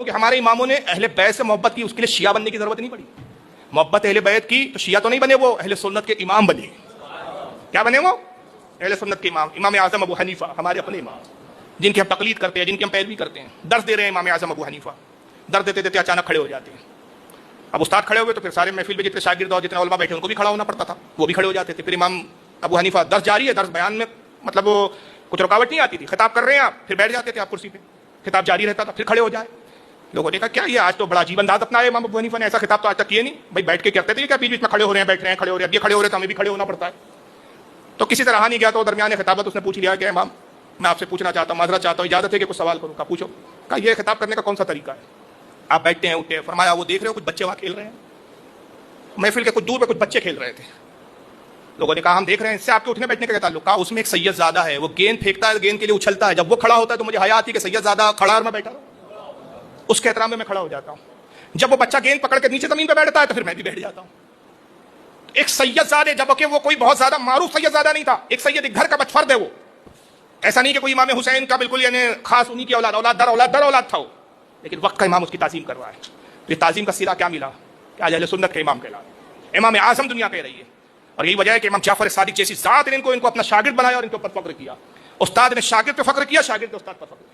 کہ ہمارے اماموں نے اہل بیت سے محبت کی، اس کے لیے شیعہ بننے کی ضرورت نہیں پڑی. محبت اہل بیت کی تو شیعہ تو نہیں بنے، وہ اہل سنت کے امام بنے. کیا بنے وہ؟ اہل سنت کے امام. امام اعظم ابو حنیفہ ہمارے اپنے امام، جن کی ہم تقلید کرتے ہیں، جن کی ہم پیروی کرتے ہیں. درس دے رہے ہیں امام اعظم ابو حنیفہ، درس دیتے دیتے اچانک کھڑے ہو جاتے ہیں. اب استاد کھڑے ہوئے تو پھر سارے محفل میں جتنے شاگرد اور جتنے علماء بیٹھے ان کو بھی کھڑا ہونا پڑتا تھا، وہ بھی کھڑے ہو جاتے تھے. پھر امام ابو حنیفہ درس جاری ہے، درس بیان میں مطلب وہ کچھ رکاوٹ نہیں آتی تھی، خطاب کر رہے ہیں آپ، پھر بیٹھ جاتے تھے آپ کرسی پہ، خطاب جاری رہتا تھا، پھر کھڑے ہو جائے. لوگوں نے کہا کیا یہ آج تو بڑا عجیب انداز اپنا ہے امام ابو حنیفہ نے، ایسا خطاب تو آج تک کیے نہیں. بھائی بیٹھ کے کرتے تھے کیا بیچ بیچ میں کھڑے ہو رہے ہیں، بیٹھ رہے ہیں، کھڑے ہو رہے ہیں، اب یہ کھڑے ہو رہے ہیں تو ہمیں بھی کھڑے ہونا پڑتا ہے. تو کسی طرح نہیں گیا تو درمیان خطابت اس نے پوچھ لیا کہ امام میں آپ سے پوچھنا چاہتا ہوں، معذرت چاہتا ہوں، اجازت ہے کہ کچھ سوال کروں؟ کہا پوچھو. کہا یہ خطاب کرنے کا کون سا طریقہ ہے؟ آپ بیٹھتے ہیں اٹھتے ہیں. فرمایا وہ دیکھ رہے ہو کچھ بچے وہاں کھیل رہے ہیں، محفل کے کچھ دور پہ کچھ بچے کھیل رہے تھے. لوگوں نے کہا ہم دیکھ رہے ہیں، اس سے آپ کے اٹھنے بیٹھنے کا کیا تعلق؟ کہا اس میں ایک سید زادہ ہے، وہ گیند پھینکتا ہے، گیند کے لیے اچھلتا ہے، جب وہ کھڑا ہوتا ہے تو مجھے حیا آتی ہے کہ سید زادہ کھڑا اور میں بیٹھا ہوں، اس کے احترام میں کھڑا ہو جاتا ہوں. جب وہ بچہ گیند پکڑ کے نیچے زمین پہ بیٹھتا ہے تو پھر میں بھی بیٹھ جاتا ہوں. ایک سید زادہ، جبکہ وہ کوئی بہت زیادہ معروف سید زادہ نہیں تھا، ایک سید، ایک گھر کا بچ فرد ہے وہ. ایسا نہیں کہ کوئی امام حسین کا بالکل یعنی خاص انہی کی اولاد، اولاد در اولاد در اولاد تھا وہ، لیکن وقت کا امام اس کی تعظیم کر رہا ہے. تو یہ تعظیم کا سیرا کیا ملا کہ آج اہل سنت کے امام کہلا، امام اعظم دنیا کہہ رہی ہے. اور یہی وجہ ہے کہ امام جعفر صادق جیسی ذات نے ان کو اپنا شاگرد بنایا اور ان کے اوپر فخر کیا. استاد نے شاگرد پہ فخر کیا، شاگرد نے استاد پر فخر کیا.